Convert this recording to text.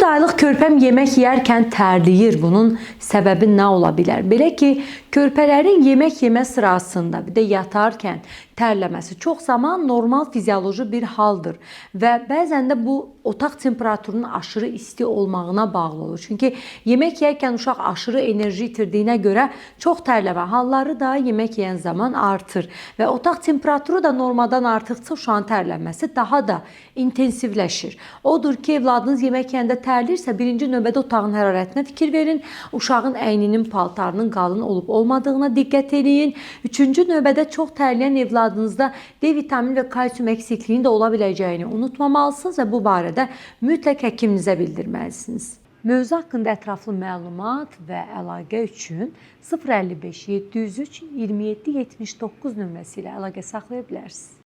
aylıq körpəm yemək yeyərkən tərləyir. Bunun səbəbi nə ola bilər? Belə ki, körpələrin yemək yemə sırasında, bir də yatarkən tərləməsi çox zaman normal fizioloji bir haldır və bəzən də bu otaq temperaturunun aşırı isti olmağına bağlı olur. Çünki yemək yeyərkən uşaq aşırı enerji itirdiyinə görə çox tərləmə halları da yemək yeyən zaman artır və otaq temperaturu da normadan artıqca uşağın tərlənməsi daha da intensivləşir. Odur ki, evladınız yemək yeyəndə tərlirsə, birinci növbədə otağın hərarətinə fikir verin, uşağın əyninin, paltarının qalın olub olmadığına diqqət edin. Üçüncü növbədə çox tərləyən evladınızda D vitamini və kalsium eksikliğinin də ola biləcəyini unutmamalısınız və bu barədə mütləq həkiminizə bildirməlisiniz. Mövzu haqqında ətraflı məlumat və əlaqə üçün 055 703 27 79 nömrəsi ilə əlaqə saxlaya bilərsiniz.